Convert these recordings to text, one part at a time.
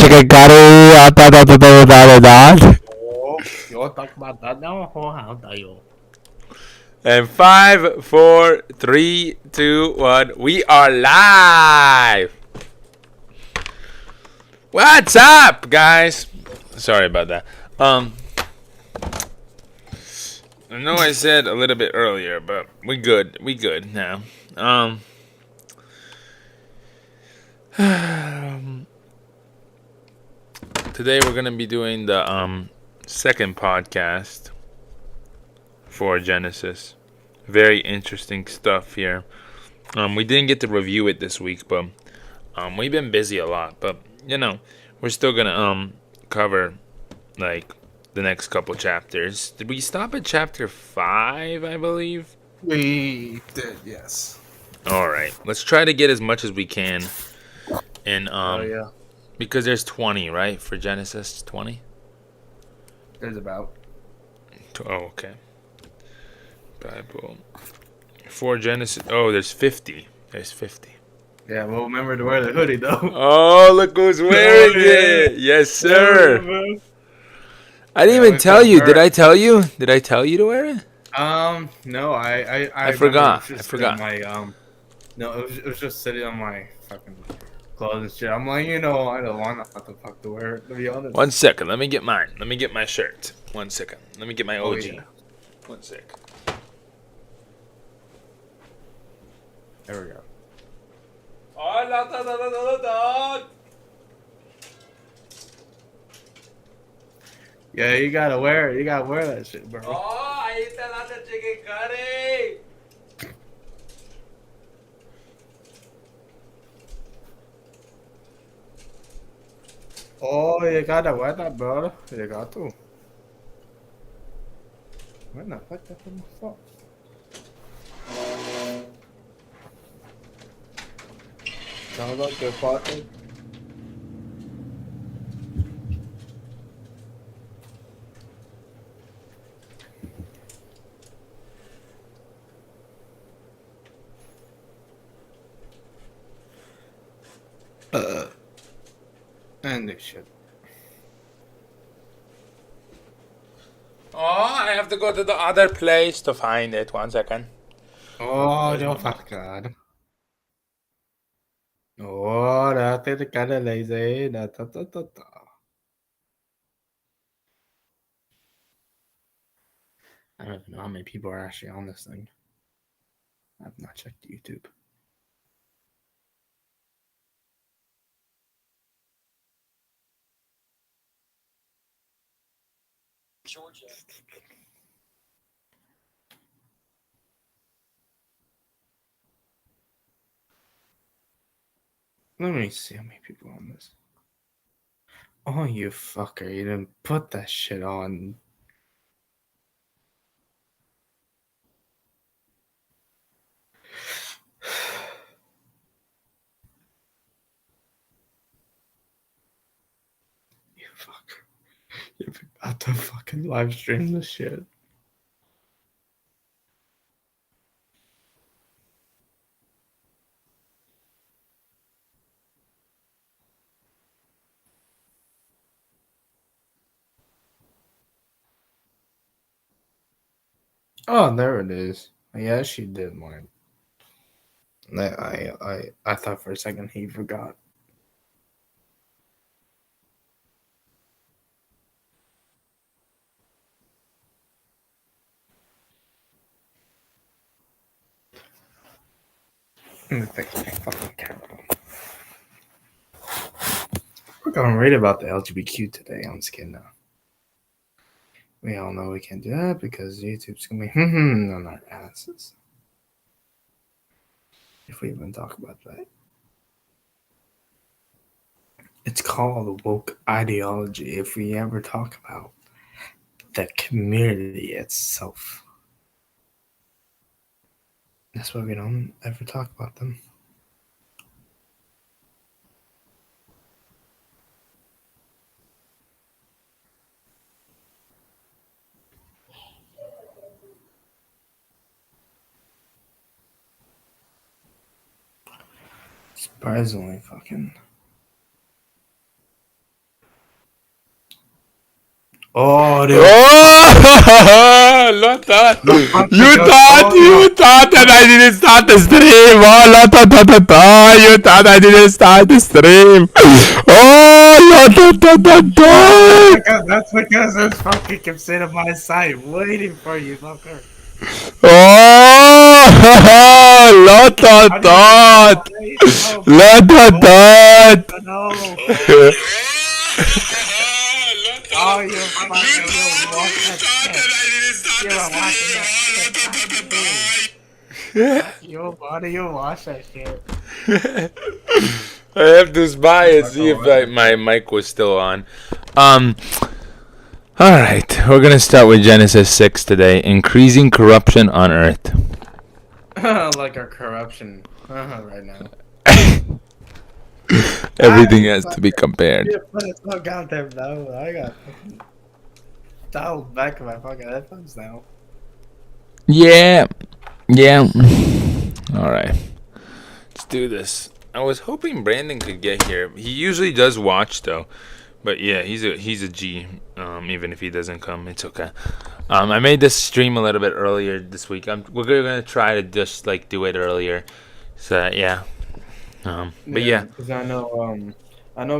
chicken curry. Oh, you want to talk about that now? Oh, how dare you? And 5, 4, 3, 2, 1. We are live. What's up, guys? Sorry about that. I know I said a little bit earlier, but we good. We good now. Today we're gonna be doing the second podcast for Genesis. Very interesting stuff here. We didn't get to review it this week, but we've been busy a lot. But you know, we're still gonna cover like the next couple chapters. Did we stop at chapter 5? I believe. We did, yes. All right, let's try to get as much as we can. And Yeah. because there's 20, right, for Genesis 20. There's about. Oh, okay. Bible for Genesis. Oh, there's 50. There's 50. Yeah, well, remember to wear the hoodie, though. Oh, look who's wearing it. Yes, sir. I didn't even tell you. Did I tell you? Did I tell you to wear it? No, I forgot. It was I just forgot. my, no, it was just sitting on my fucking clothes and shit. I'm like, I don't want not the fuck to wear it, to be honest. 1 second. Let me get mine. Let me get my shirt. 1 second. Let me get my OG. Oh, yeah. 1 sec. There we go. Yeah, you gotta wear it. You gotta wear that shit, bro. Oh, I ate a lot of chicken curry. Oh, you gotta wear that, bro. You got to. When the fuck that from the fuck? Sounds like you're fucking. And this shit. Oh, I have to go to the other place to find it. 1 second. Oh, no fuck god. Oh, that's the kind of lazy. Da, da, da, da, da. I don't even know how many people are actually on this thing. I've not checked YouTube. Georgia. Let me see how many people are on this. Oh, you fucker. You didn't put that shit on. You fucker. You forgot to fucking live stream this shit. Oh, there it is. Yeah, she did mine. I thought for a second he forgot. Let me fix my fucking camera. We're going to read about the LGBTQ today on Skin now. We all know we can't do that because YouTube's gonna be on our asses. If we even talk about that. It's called woke ideology if we ever talk about the community itself. That's why we don't ever talk about them. Surprisingly, fucking. Oh, dude. Oh, Lota. You thought that I didn't start the stream. Oh, Lota, you thought I didn't start the stream. Oh, Lota. That's because this fucking kept sitting on my side waiting for you, fucker. Oh, Lota, No. Oh, you fucker, you watch that shit. You were watching that shit. You buddy, you watch that shit. I have to spy and see if my mic was still on. Alright, we're gonna start with Genesis 6 today. Increasing corruption on earth. Like our corruption right now. Everything has to be compared. Yeah, but it's not goddamn no. I got dialed back in my fucking headphones now. Yeah. Alright. Let's do this. I was hoping Brandon could get here. He usually does watch though. But yeah, he's a G. Even if he doesn't come, it's okay. I made this stream a little bit earlier this week. We're gonna try to just like do it earlier. So yeah. But yeah. Because I know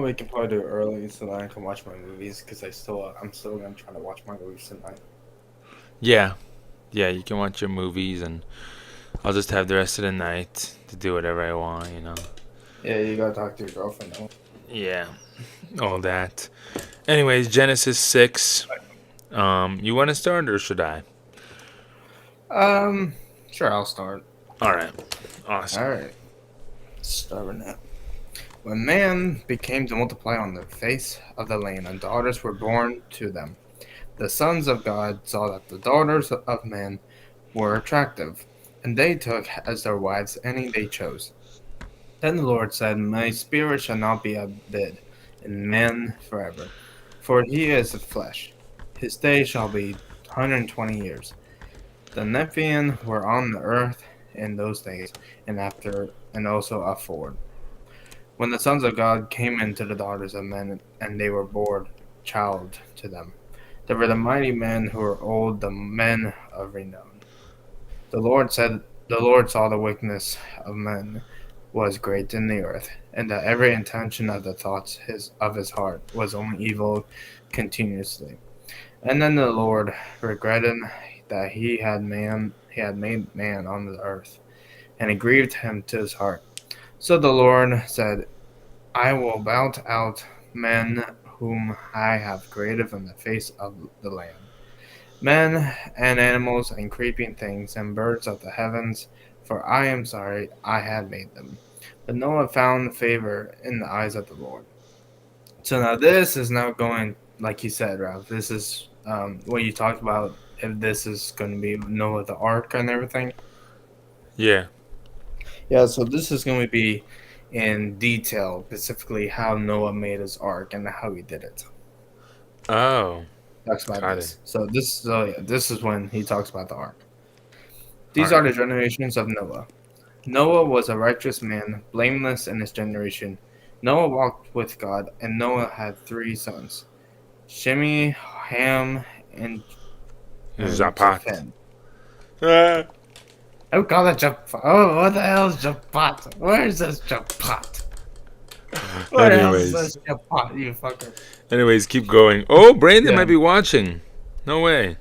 we can probably do it early so that I can watch my movies. Because I'm still gonna try to watch my movies tonight. Yeah, you can watch your movies, and I'll just have the rest of the night to do whatever I want, you know. Yeah, you gotta talk to your girlfriend though. Yeah, all that. Anyways, Genesis 6. You want to start or should I? Sure, I'll start. All right, awesome. All right, starting now. When man became to multiply on the face of the land, and daughters were born to them, the sons of God saw that the daughters of men were attractive, and they took as their wives any they chose. Then the Lord said, My spirit shall not be abid in man forever, for he is of flesh. His days shall be 120 years. The Nephilim were on the earth in those days, and after, and also afterward. When the sons of God came into the daughters of men, and they were born child to them. There were the mighty men who were old, the men of renown. The Lord saw the wickedness of men was great in the earth, and that every intention of the thoughts of his heart was only evil continuously. And then the Lord regretted that he had made man on the earth, and it grieved him to his heart. So the Lord said, I will blot out men whom I have created from the face of the land, men and animals and creeping things and birds of the heavens, for I am sorry I had made them. But Noah found favor in the eyes of the Lord. So now this is now going, like you said, Ralph, this is what you talked about, if this is going to be Noah the Ark and everything. Yeah. Yeah, so this is going to be in detail, specifically how Noah made his ark and how he did it. Oh. Talks about this. So this is when he talks about the ark. These are the generations of Noah. Noah was a righteous man, blameless in his generation. Noah walked with God, and Noah had 3 sons: Shemi, Ham, and Japheth. I call it Japheth. Oh, what the hell is Japheth? Where is this Japheth? Where else is this Japheth, you fucker? Anyways, keep going. Oh, Brandon might be watching. No way.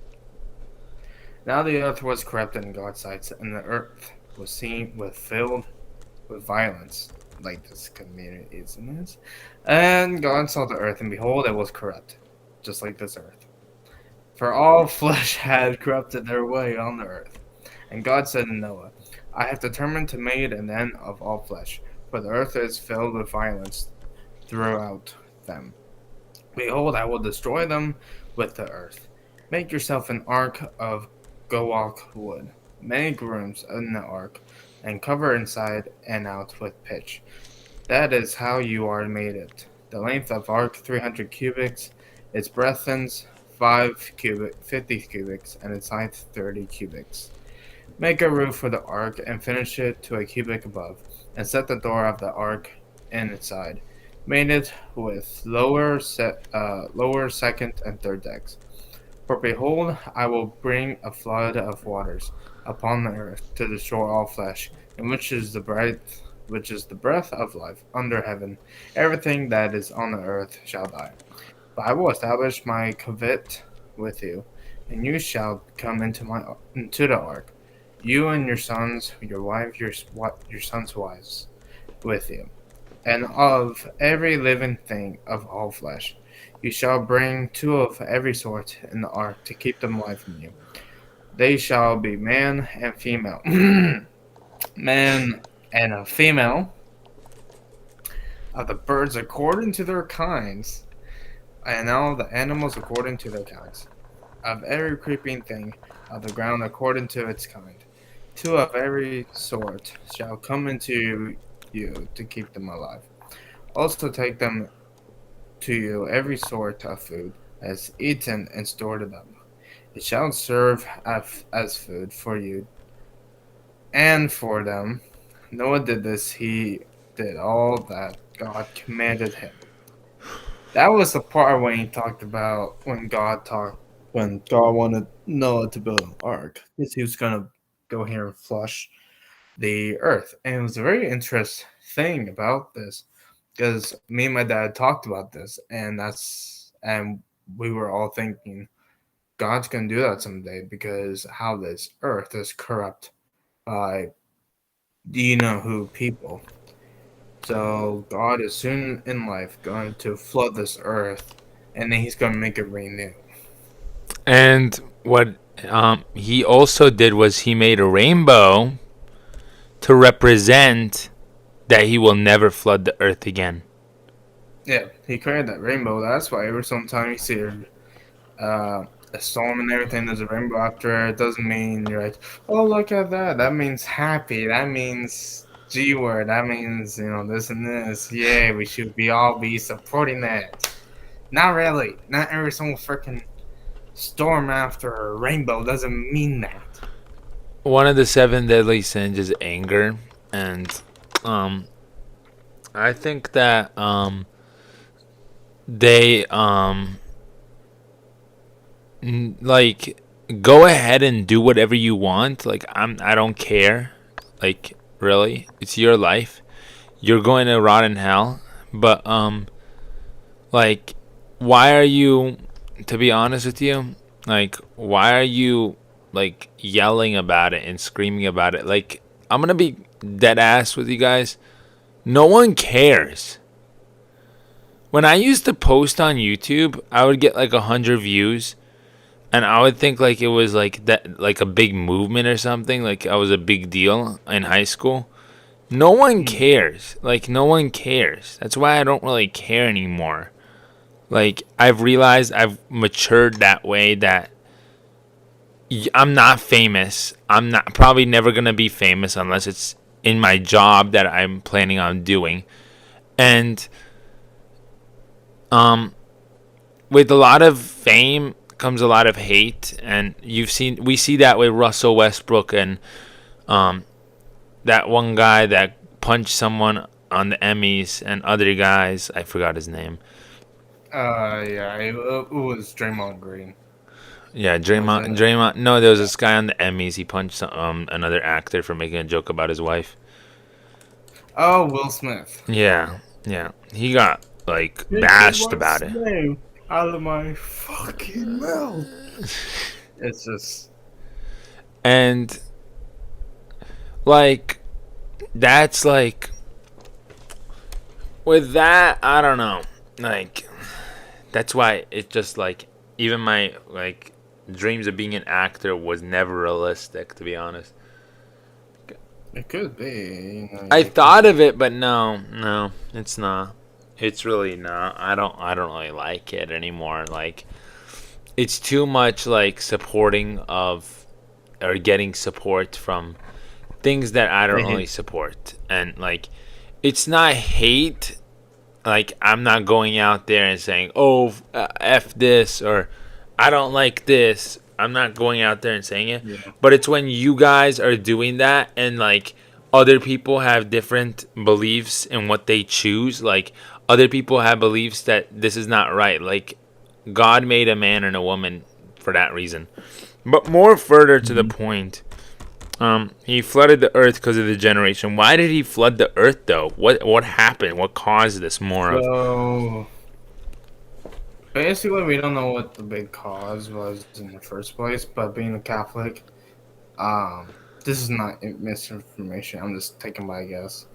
Now the earth was corrupted in God's sight, and the earth was filled with violence, like this community is in this. And God saw the earth, and behold, it was corrupt, just like this earth. For all flesh had corrupted their way on the earth. And God said to Noah, I have determined to make an end of all flesh, for the earth is filled with violence throughout them. Behold, I will destroy them with the earth. Make yourself an ark of gowak wood. Make rooms in the ark, and cover inside and out with pitch. That is how you are made it. The length of ark 300 cubits, its breadth 50 cubits, and its height 30 cubits. Make a roof for the ark, and finish it to a cubit above, and set the door of the ark in its side. mated with lower, second, and third decks. For behold, I will bring a flood of waters upon the earth to destroy all flesh, in which is the breath of life under heaven. Everything that is on the earth shall die. But I will establish my covenant with you, and you shall come into the ark, you and your sons, your wife, your sons' wives, with you, and of every living thing of all flesh. You shall bring two of every sort in the ark to keep them alive from you. They shall be man and female, man and a female of the birds according to their kinds, and all the animals according to their kinds, of every creeping thing of the ground according to its kind. Two of every sort shall come into you to keep them alive. Also take them to you every sort of food as eaten and stored them. It shall serve as food for you and for them. Noah did this, he did all that God commanded him. That was the part when he talked about when God wanted Noah to build an ark. Because he was gonna go here and flush the earth. And it was a very interesting thing about this. Because me and my dad talked about this and we were all thinking God's gonna do that someday because how this earth is corrupt by do you know who people. So God is soon in life going to flood this earth, and then He's going to make it rain new. And what he also did was he made a rainbow to represent that he will never flood the earth again. Yeah, He created that rainbow. That's why every time you see a storm and everything, there's a rainbow after it. Doesn't mean you're like, oh look at that. That means happy. That means G word. That means this and this. Yeah, we should all be supporting that. Not really. Not every single freaking storm after a rainbow doesn't mean that. One of the seven deadly sins is anger, and I think that they like go ahead and do whatever you want. Like I don't care. Like really, it's your life. You're going to rot in hell. But like, why are you? To be honest with you, like, why are you like yelling about it and screaming about it? Like, I'm gonna be dead ass with you guys. No one cares. When I used to post on YouTube, I would get like 100 views, and I would think like it was like that, like a big movement or something. Like I was a big deal in high school. No one cares. Like no one cares. That's why I don't really care anymore. Like I've realized I've matured that way that I'm not famous. I'm not probably never gonna be famous unless it's in my job that I'm planning on doing. And with a lot of fame comes a lot of hate, and we see that with Russell Westbrook and that one guy that punched someone on the Emmys and other guys. I forgot his name. Yeah, it was Draymond Green. Yeah, Draymond. No, there was this guy on the Emmys. He punched another actor for making a joke about his wife. Oh, Will Smith. Yeah. He got like bashed about it. Out of my fucking mouth. It's just. And like, that's like, with that, I don't know. Like, that's why it just like, even my like dreams of being an actor was never realistic, to be honest. It could be. I thought of it, but no, it's not. It's really not. I don't really like it anymore. Like, it's too much like supporting of or getting support from things that I don't really support. And like, it's not hate. Like, I'm not going out there and saying, oh, F this, or I don't like this. I'm not going out there and saying it. Yeah. But it's when you guys are doing that and like other people have different beliefs in what they choose. Like, other people have beliefs that this is not right. Like, God made a man and a woman for that reason. But more further to the point, he flooded the earth because of the generation. Why did he flood the earth, though? What happened? What caused this more of? So basically, we don't know what the big cause was in the first place. But being a Catholic, this is not misinformation. I'm just taking my guess.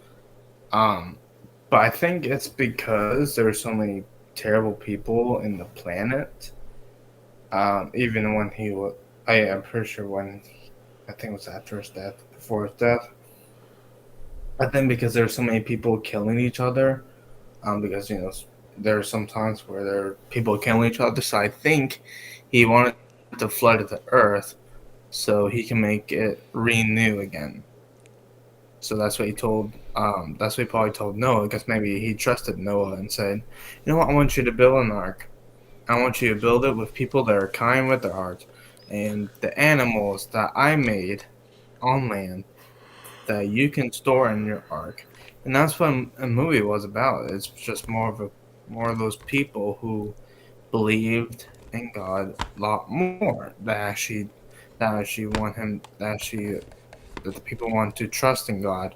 But I think it's because there are so many terrible people in the planet. Even when he was, I'm pretty sure I think it was after his death, before his death. I think because there are so many people killing each other. Because there are some times where there are people killing each other. So I think he wanted to flood the earth so he can make it renew again. So that's what he told. That's what he probably told Noah, because maybe he trusted Noah and said, "You know what? I want you to build an ark. I want you to build it with people that are kind with their hearts, and the animals that I made on land that you can store in your ark." And that's what a movie was about. It's just more of those people who believed in God a lot more. That actually want him. That the people want to trust in God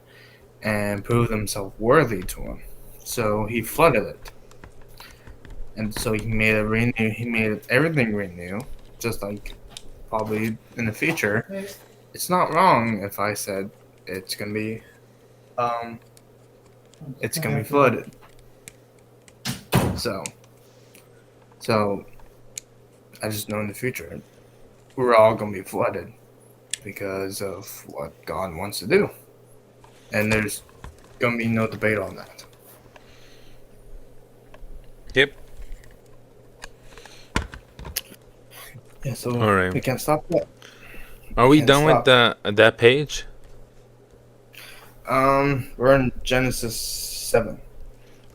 and prove themselves worthy to him. So he flooded it. And so he made it renew. He made everything renew, just like probably in the future. It's not wrong if I said it's gonna be, flooded. So, so I just know in the future we're all gonna be flooded because of what God wants to do, and there's gonna be no debate on that. Yep. Yeah, so All right. we can't stop that. Are we Can't done with stop. that page? We're in Genesis 7.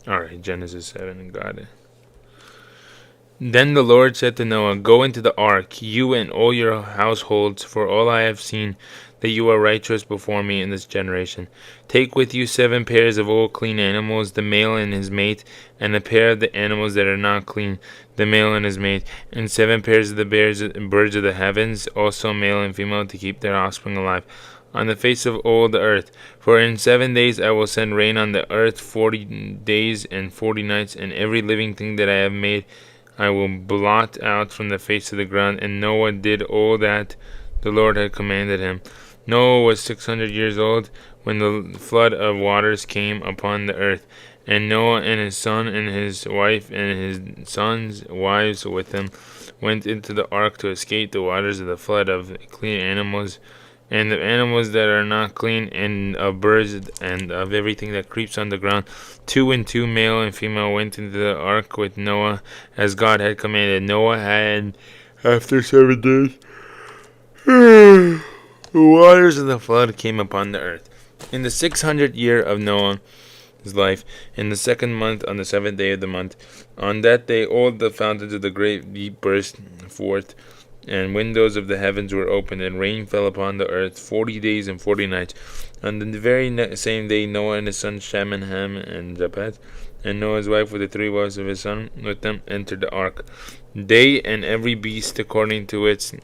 All right, Genesis 7. Got it. Then the Lord said to Noah, "Go into the ark, you and all your households, for all I have seen that you are righteous before me in this generation. Take with you 7 pairs of all clean animals, the male and his mate, and a pair of the animals that are not clean, the male and his mate, and 7 pairs of the birds of the heavens, also male and female, to keep their offspring alive on the face of all the earth. For in 7 days I will send rain on the earth, 40 days and 40 nights, and every living thing that I have made I will blot out from the face of the ground." And Noah did all that the Lord had commanded him. Noah was 600 years old when the flood of waters came upon the earth. And Noah and his son and his wife and his sons' wives with him went into the ark to escape the waters of the flood of clean animals and of animals that are not clean, and of birds, and of everything that creeps on the ground. 2 and 2, male and female, went into the ark with Noah, as God had commanded. Noah had, after 7 days, the waters of the flood came upon the earth. In the 600th year of Noah's life, in the 2nd month, on the 7th day of the month, on that day all the fountains of the great deep burst forth, and windows of the heavens were opened, and rain fell upon the earth 40 days and 40 nights. On the very same day, Noah and his sons Shem and Ham and Japheth, and Noah's wife with the 3 wives of his son with them, entered the ark. They and every beast according to its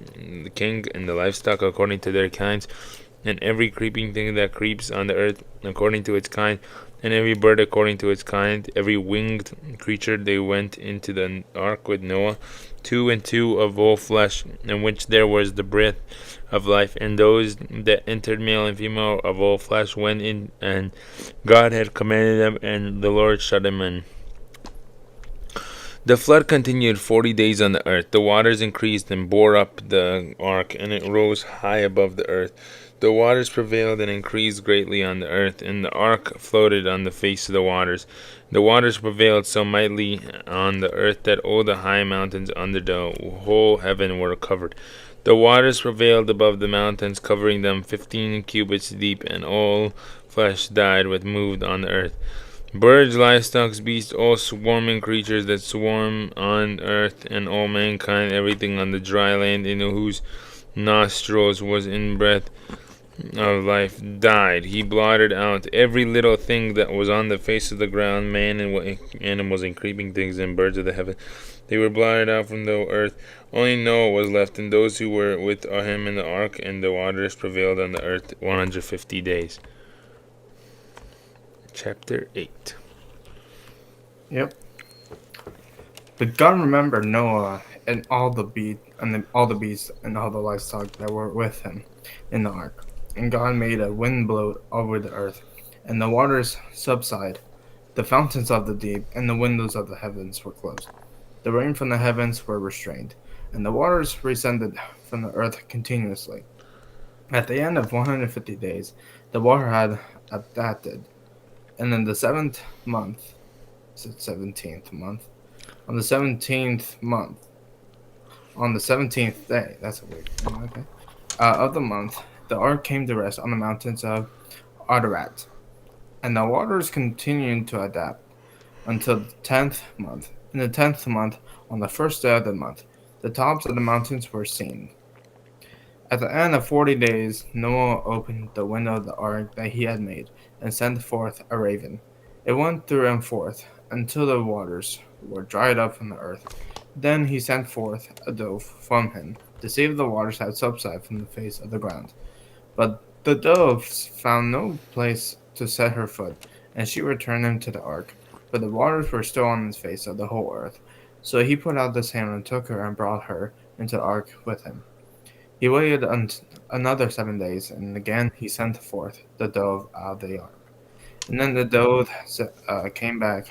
king, and the livestock according to their kinds, and every creeping thing that creeps on the earth according to its kind, and every bird according to its kind, every winged creature, they went into the ark with Noah, 2 and 2 of all flesh, in which there was the breath of life. And those that entered, male and female of all flesh, went in, and God had commanded them, and the Lord shut them in. The flood continued 40 days on the earth. The waters increased and bore up the ark, and it rose high above the earth. The waters prevailed and increased greatly on the earth, and the ark floated on the face of the waters. The waters prevailed so mightily on the earth that all the high mountains under the whole heaven were covered. The waters prevailed above the mountains, covering them 15 cubits deep, and all flesh died with moved on the earth. Birds, livestock, beasts, all swarming creatures that swarm on earth, and all mankind, everything on the dry land in whose nostrils was in breath, of life died. He blotted out every little thing that was on the face of the ground, man and animals and creeping things and birds of the heaven. They were blotted out from the earth. Only Noah was left, and those who were with him in the ark, and the waters prevailed on the earth 150 days. Chapter 8. Yep. But God remembered Noah and all the beasts and all the livestock that were with him in the ark. And God made a wind blow over the earth, and the waters subside. The fountains of the deep and the windows of the heavens were closed. The rain from the heavens were restrained, and the waters descended from the earth continuously. At the end of 150 days, the water had abated, and in the 17th month, on the 17th day, that's a weird thing, okay, of the month, the ark came to rest on the mountains of Ararat, and the waters continued to adapt until the 10th month. In the 10th month, on the first day of the month, the tops of the mountains were seen. At the end of 40 days, Noah opened the window of the ark that he had made, and sent forth a raven. It went through and forth, until the waters were dried up from the earth. Then he sent forth a dove from him, to see if the waters had subsided from the face of the ground. But the dove found no place to set her foot, and she returned him to the ark. But the waters were still on the face of the whole earth. So he put out his hand and took her and brought her into the ark with him. He waited another 7 days, and again he sent forth the dove out of the ark. And then the dove came back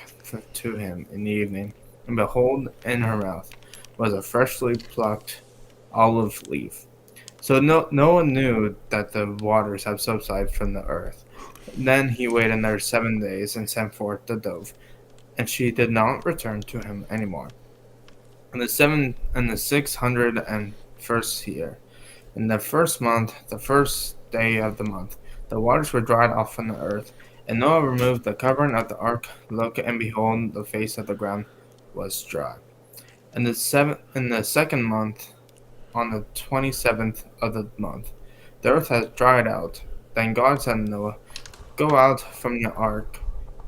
to him in the evening, and behold, in her mouth was a freshly plucked olive leaf. So no one knew that the waters had subsided from the earth. Then he waited another 7 days and sent forth the dove, and she did not return to him any more. In the 601st year, in the first month, the first day of the month, the waters were dried off from the earth, and Noah removed the covering of the ark. Look, and behold, the face of the ground was dry. In the second month, on the 27th of the month, the earth had dried out. Then God said to Noah, "Go out from the ark,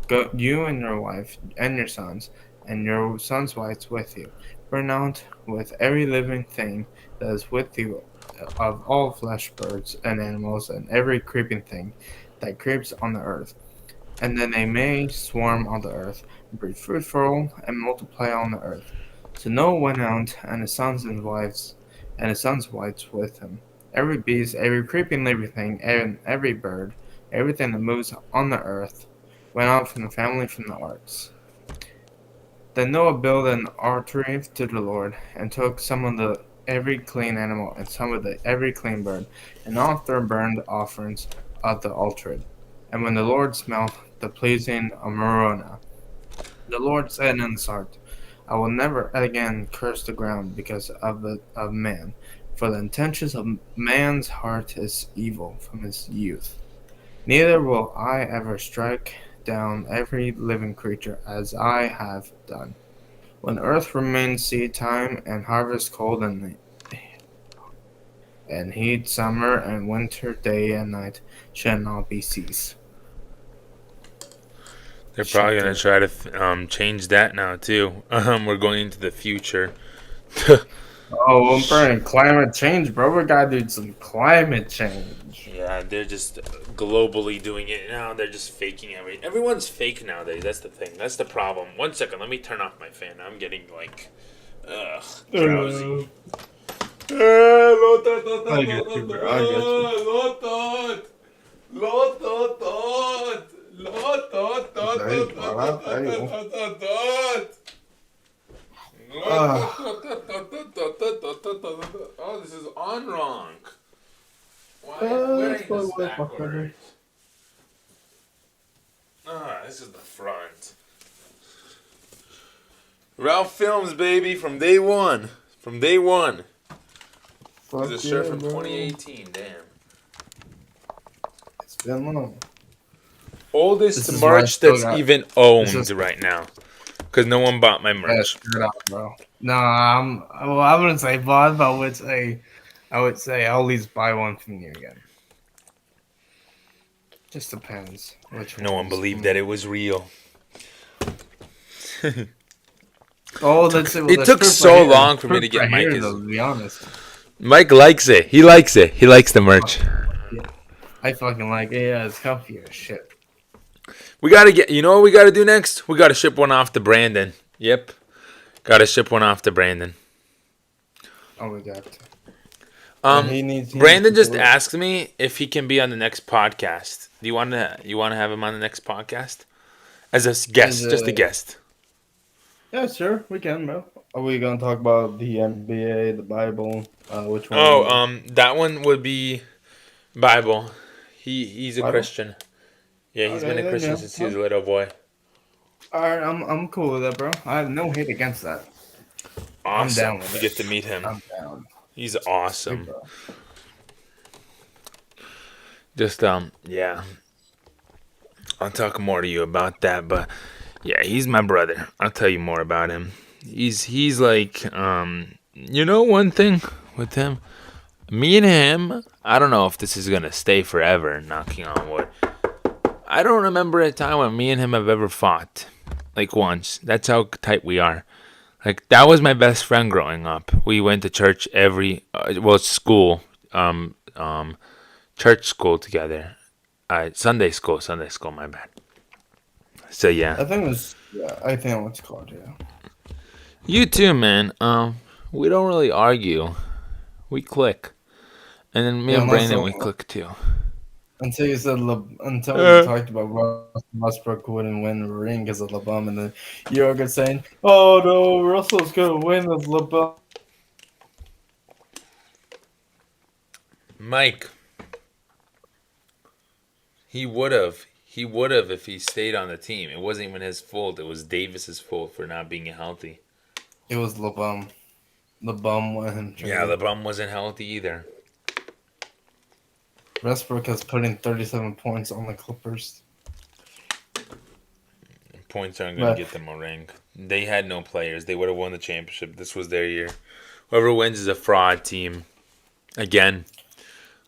go, you and your wife and your sons, and your sons' wives with you. Burn out with every living thing that is with you, of all flesh, birds and animals, and every creeping thing that creeps on the earth, and then they may swarm on the earth, and be fruitful and multiply on the earth." So Noah went out, and his sons and wives, and his sons' wives with him. Every beast, every creeping living thing, and every bird, everything that moves on the earth, went out from the family from the arks. Then Noah built an altar to the Lord, and took some of the every clean animal and some of the every clean bird, and offered burnt offerings of the altar. And when the Lord smelled the pleasing aroma, the Lord said in his heart, "I will never again curse the ground because of man, for the intentions of man's heart is evil from his youth. Neither will I ever strike down every living creature as I have done. When earth remains seed time and harvest cold and heat, summer and winter, day and night shall not be ceased." They're probably going to try to change that now, too. We're going into the future. Oh, we're burning climate change, bro. We gotta do some climate change. Yeah, they're just globally doing it now. They're just faking everything. Everyone's fake nowadays. That's the thing. That's the problem. 1 second. Let me turn off my fan. I'm getting, like, drowsy. I get you, bro. I get you. Oh, this is on wrong. Why wearing this backwards? This is the front. Ralph Films, baby, from day one. From day one. This is a shirt from 2018, damn. It's been long. Oldest merch that's even owned right now. Because no one bought my merch. Yeah, out, bro. No, I wouldn't say bought, but I would say I'll at least buy one from you again. Just depends which No one ones. believed that it was real. Oh, let's say, well, It there's took proof right so here. There's long for me proof to get right Mike here, his. though, to be honest. Mike likes it. He likes it. He likes the merch. Yeah. I fucking like it. Yeah, it's healthy as shit. We gotta get. You know what we gotta do next? We gotta ship one off to Brandon. Yep. Gotta ship one off to Brandon. Oh, we got to. Yeah, he needs Brandon to just do it. asked me if he can be on the next podcast. Do you want to have him on the next podcast as a guest, just a guest? Yeah, sure, we can, bro. Are we gonna talk about the NBA, the Bible? Which one? Oh, that one would be Bible. He's a Bible? Christian. Yeah, he's been Okay, a then Christian yeah. since he was a little boy. Alright, I'm cool with that, bro. I have no hate against that. I'm Awesome. down with You it. get to meet him. I'm down. He's Sweet, awesome. bro. Just yeah. I'll talk more to you about that, but yeah, he's my brother. I'll tell you more about him. He's like you know one thing with him, me and him, I don't know if this is gonna stay forever, knocking on wood. I don't remember a time when me and him have ever fought. Like once. That's how tight we are. Like that was my best friend growing up. We went to church school, church school together. Sunday school, my bad. So yeah. I think I think it's called, yeah. You too, man. We don't really argue. We click. And then me Yeah, and unless Brandon, we click too. until you said until we talked about Russell Westbrook wouldn't win the ring because of LeBron, and then you're gonna saying, "Oh no, Russell's gonna win with LeBron." Mike, he would have. He would have if he stayed on the team. It wasn't even his fault. It was Davis's fault for not being healthy. It was LeBron. LeBron won him. Yeah, LeBron wasn't healthy either. Westbrook has put in 37 points on the Clippers. Points aren't going to get them a ring. They had no players. They would have won the championship. This was their year. Whoever wins is a fraud team. Again.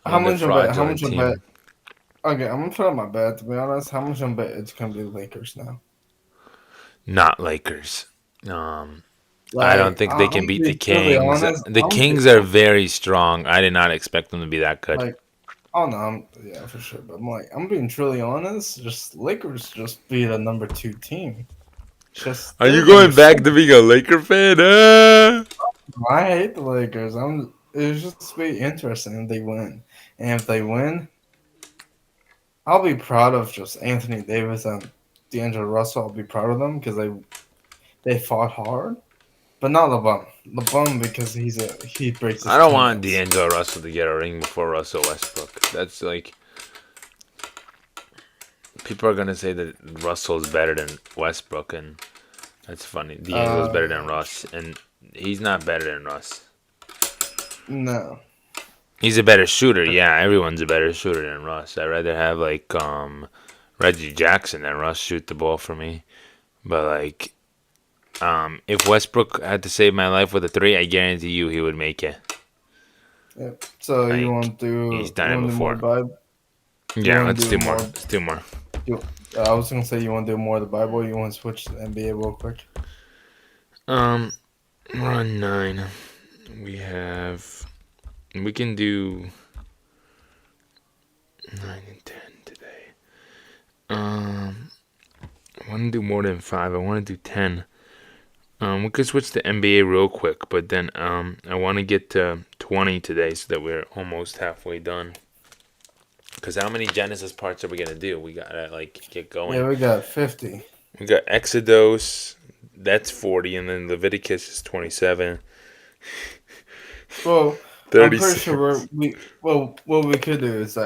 How much of bet? How much of bet? Okay, I'm gonna put up my bet. To be honest, how much of bet it's gonna be the Lakers now? Not Lakers. I don't think they can beat the Really Kings. honest, The Kings are very strong. I did not expect them to be that good. Like, oh no, yeah, for sure. But I'm being truly honest. Just Lakers just beat a number 2 team. Are you going back to being a Laker fan? I hate the Lakers. It's just be interesting if they win, and if they win, I'll be proud of just Anthony Davis and D'Angelo Russell. I'll be proud of them because they fought hard, but not LeBron. LeBron because he breaks his I don't want teammates. D'Angelo Russell to get a ring before Russell Westbrook. That's like people are gonna say that Russell's better than Westbrook, and that's funny. D'Angelo's better than Russ, and he's not better than Russ. No. He's a better shooter, yeah. Everyone's a better shooter than Russ. I'd rather have like Reggie Jackson than Russ shoot the ball for me. But like, if Westbrook had to save my life with a 3, I guarantee you he would make it. Yep. So like, you want to he's done it before. Yeah, let's do more. Let's do more. I was gonna say you want to do more of the Bible. You want to switch to the NBA real quick. We're on 9. We can do 9 and 10 today. I want to do more than 5. I want to do 10. We could switch to NBA real quick, but then I want to get to 20 today so that we're almost halfway done. Because how many Genesis parts are we going to do? We got to get going. Yeah, we got 50. We got Exodus, that's 40, and then Leviticus is 27. Well, 36. I'm pretty sure what we could do is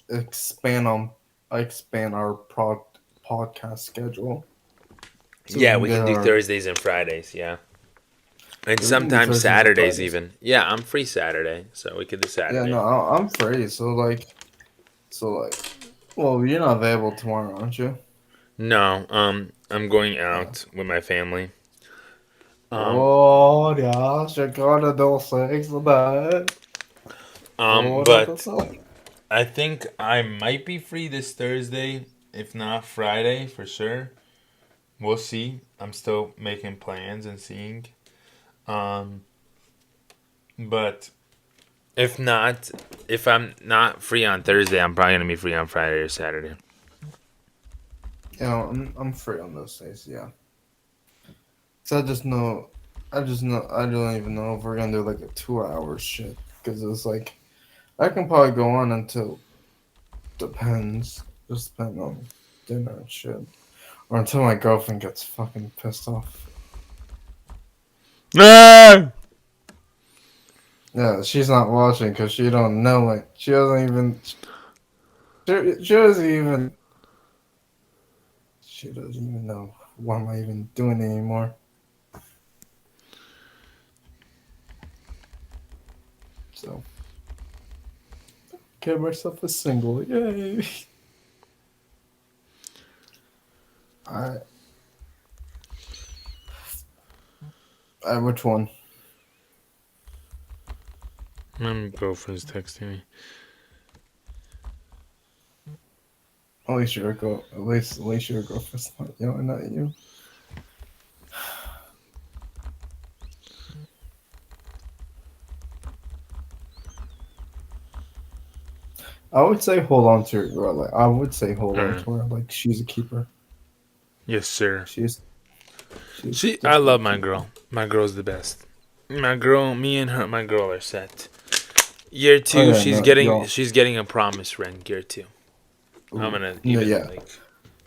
expand our podcast schedule. So yeah, we can do Thursdays and Fridays, yeah. And sometimes Saturdays even. Yeah, I'm free Saturday, so we could do Saturday. Yeah, no, I'm free. Well, you're not available tomorrow, aren't you? No, I'm going out with my family. Oh, yeah, she got a dose of that. But I think I might be free this Thursday, if not Friday for sure. We'll see. I'm still making plans and seeing. Um, but if not, if I'm not free on Thursday, I'm probably gonna be free on Friday or Saturday. Yeah, I'm free on those days. Yeah. So I don't even know if we're gonna do like a 2 hour shit because it's like I can probably go on until depends, just depending on dinner and shit, or until my girlfriend gets fucking pissed off. Ah! Yeah, she's not watching because she don't know it. She doesn't even. She doesn't even. She doesn't even know what am I even doing anymore. So, get myself a single. Yay! I. Which one? My girlfriend's texting me. At least your girl. At least your girlfriend's not yelling at you. I would say hold on to her girl. Like I would say hold on Alright. to her. Like she's a keeper. Yes, sir. She's I definitely love a my keeper. girl. My girl's the best. My girl, me and her, my girl are set. Year Oh two, yeah, no, y'all. she's getting a promise ring. Year two, I'm Ooh. gonna No, even yeah. like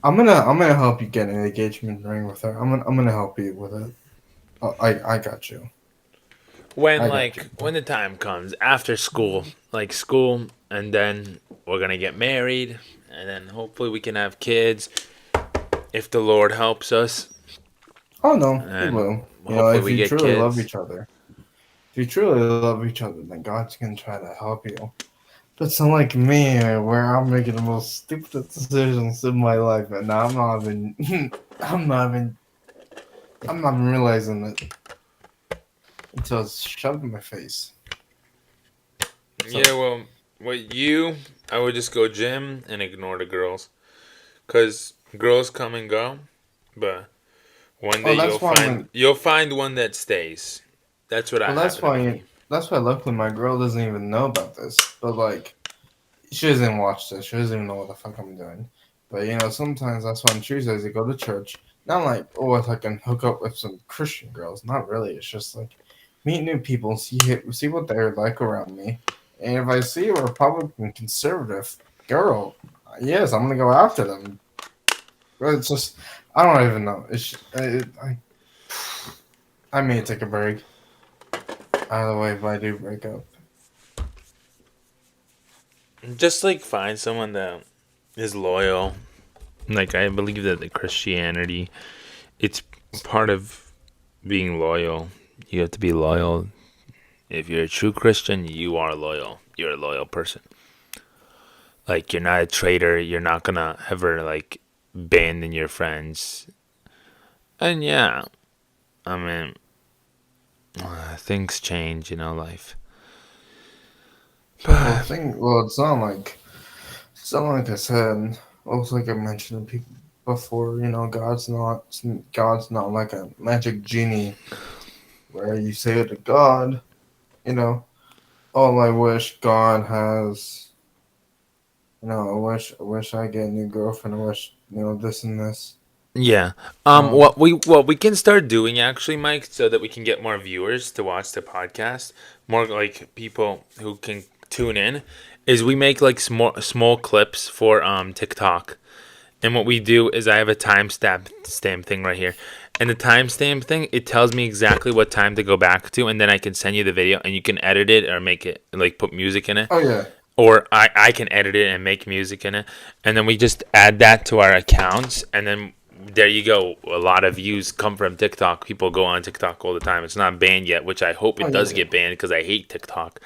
I'm gonna help you get an engagement ring with her. I'm gonna help you with it. I got you. I got you. when the time comes after school, like school, and then we're gonna get married, and then hopefully we can have kids if the Lord helps us, Oh no, he and will. You know, hopefully if we you get truly love kids. each other, if you truly love each other, then God's gonna try to help you. But it's not like me, where I'm making the most stupid decisions in my life, and I'm not even, I'm not even, I'm not even realizing it until it's shoved in my face. Yeah, So, well, with you, I would just go gym and ignore the girls, cause girls come and go, but one day oh, that's why when, you'll find one that stays. That's what well, happened with me. that's why luckily my girl doesn't even know about this. But like, she doesn't watch this. She doesn't even know what the fuck I'm doing. But you know, sometimes that's why on Tuesdays I go to church. Not like, oh, if I can hook up with some Christian girls. Not really. It's just like meet new people, see what they're like around me, and if I see a Republican conservative girl, yes, I'm gonna go after them. But it's just I don't even know. I may take a break. Either way, if I do break up. Just like find someone that is loyal. Like I believe that the Christianity, it's part of being loyal. You have to be loyal. If you're a true Christian, you are loyal. You're a loyal person. Like you're not a traitor. You're not gonna ever like abandon your friends. And yeah, I mean, things change, life. Well, But it's not like I said. Also, like I mentioned before, you know, God's not like a magic genie where you say to God, you know, oh, I wish God has, you know, I wish I get a new girlfriend. I wish, you know, this and this. yeah, Um, what we can start doing actually, Mike, so that we can get more viewers to watch the podcast, more like people who can tune in, is we make like small clips for TikTok. And what we do is I have a timestamp thing right here. And the timestamp thing, it tells me exactly what time to go back to, and then I can send you the video, and you can edit it or make it like put music in it, oh yeah, or I can edit it and make music in it, and then we just add that to our accounts, and then there you go. A lot of views come from TikTok. People go on TikTok all the time. It's not banned yet, which I hope oh it yeah. does get banned because I hate TikTok.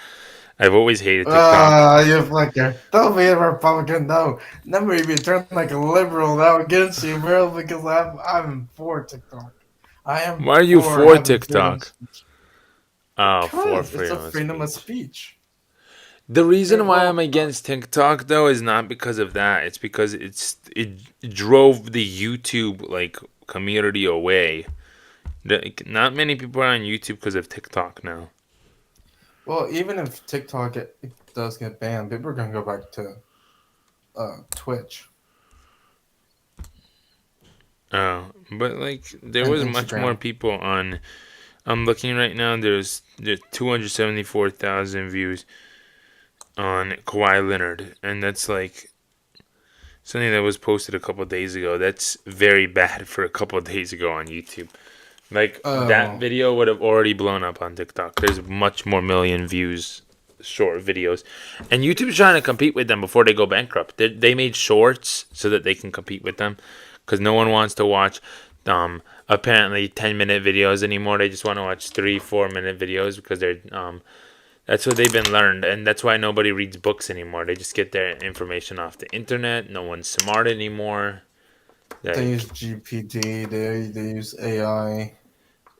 I've always hated TikTok. Ah, you flicker. Don't be a Republican, no. Never even turn like a liberal now against you, bro, because I'm for TikTok. I am Why are you for for having freedom of TikTok? speech. Oh, for Because it's a freedom of freedom of speech. speech. The reason why Well, I'm against TikTok though is not because of that. It's because it drove the YouTube like community away. Not many people are on YouTube because of TikTok now. well, even if TikTok it does get banned, people are gonna go back to Twitch Oh, but like there and was much more Instagram. people on. I'm looking right now. There's 274,000 views on Kawhi Leonard, and that's like something that was posted a couple days ago. That's very bad for a couple days ago on YouTube. Like that Oh, video would have already blown up on TikTok. There's much more million views short videos, and YouTube's trying to compete with them before they go bankrupt. They made shorts so that they can compete with them, because no one wants to watch apparently 10-minute videos anymore. They just want to watch 3-4 minute videos because they're that's what they've been learned, and that's why nobody reads books anymore. They just get their information off the internet. No one's smart anymore. they use Like GPT. They use AI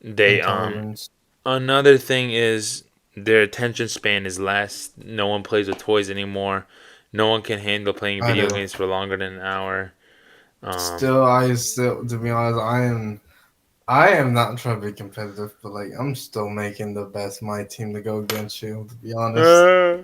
they intelligence. another thing is their attention span is less. No one plays with toys anymore. No one can handle playing I video do. games for longer than an hour. To be honest, I am not trying to be competitive, but like I'm still making the best my team to go against you. To be honest, Uh,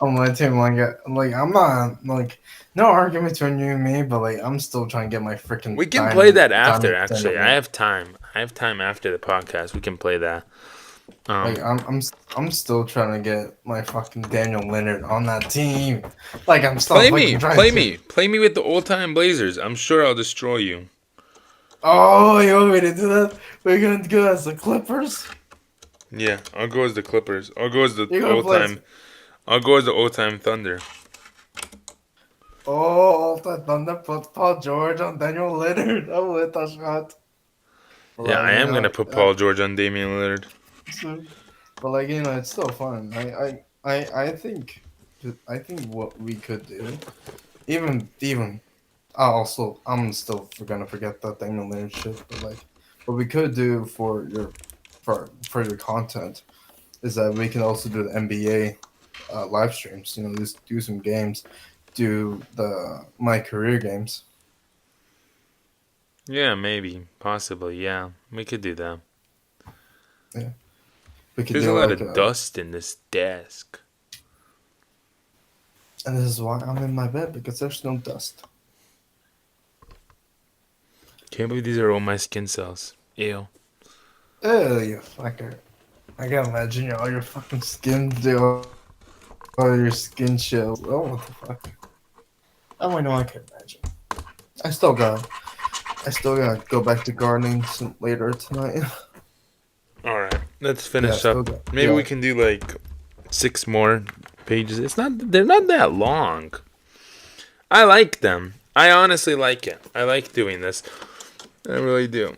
on my team, like I'm not like no argument between you and me, but like I'm still trying to get my freaking we can play that after. diamond Actually, I standard. have time. I have time after the podcast. We can play that. Like Um, I'm still trying to get my fucking Daniel Leonard on that team. Like I'm still play me, fucking trying play to. me, play me with the old time Blazers. I'm sure I'll destroy you. Oh, you want me to do that? We're gonna go as the Clippers. Yeah, I'll go as the Clippers. I'll go as the You're gonna old play. time. I'll go as the old time Thunder. Oh, all that Thunder put Paul George on Daniel Leonard. I will hit that shot. But Yeah, I like, am gonna put Paul George on Damian Lillard. so- but like it's still fun. I think what we could do, even also I'm still gonna forget that Daniel Leonard shit. But like, what we could do for your content is that we can also do the NBA live streams. You know, just do some games, do the my career games. Yeah, maybe, possibly. Yeah, we could do that. Yeah, we could There's a do lot like of dust in this desk. and this is why I'm in my bed because there's no dust. Can't believe these are all my skin cells. Ew. Oh, you fucker! I can imagine all your fucking skin, all your skin shells. Oh, what the fuck? Oh, I know I can imagine. I still got, I still gotta go back to gardening later tonight. All right, let's Yeah, finish still up. got. Maybe we Yeah, can do like 6 more pages. They're not that long. I like them. I honestly like it. I like doing this. I really do.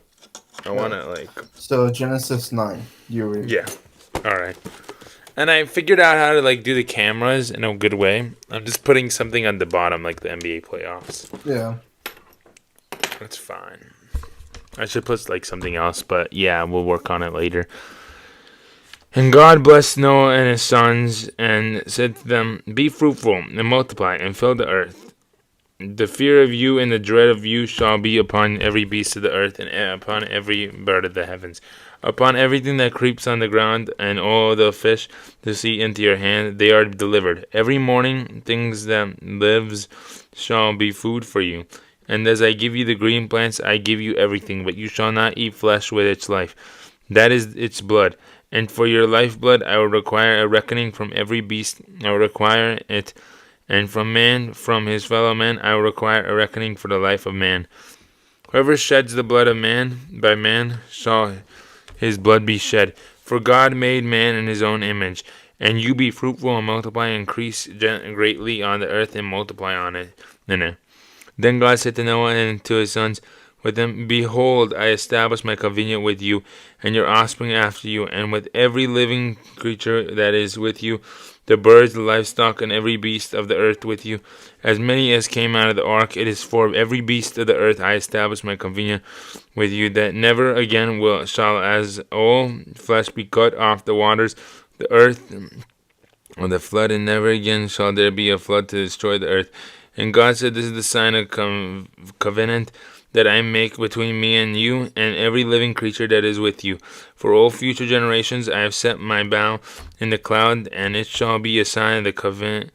I yeah. want to like, So Genesis 9, you read. yeah. All right. And I figured out how to like do the cameras in a good way. I'm just putting something on the bottom like the NBA playoffs. Yeah. That's fine. I should put like something else, but yeah, we'll work on it later. And God blessed Noah and his sons and said to them, be fruitful and multiply and fill the earth. The fear of you and the dread of you shall be upon every beast of the earth and upon every bird of the heavens, upon everything that creeps on the ground and all the fish the sea into your hand. They are delivered. Every morning things that lives shall be food for you. And as I give you the green plants, I give you everything, but you shall not eat flesh with its life. That is its blood. And for your lifeblood I will require a reckoning from every beast. I will require it. And from man, from his fellow man, I will require a reckoning for the life of man. Whoever sheds the blood of man, by man shall his blood be shed. For God made man in his own image. And you be fruitful and multiply and increase greatly on the earth and multiply on it. Then God said to Noah and to his sons with him, behold, I establish my covenant with you and your offspring after you, and with every living creature that is with you, the birds, the livestock, and every beast of the earth with you, as many as came out of the ark. It is for every beast of the earth I establish my covenant with you, that never again shall as all flesh be cut off the waters, the earth, of the flood, and never again shall there be a flood to destroy the earth. And God said, This is the sign of covenant that I make between me and you and every living creature that is with you. For all future generations I have set my bow in the cloud, and it shall be a sign of the covenant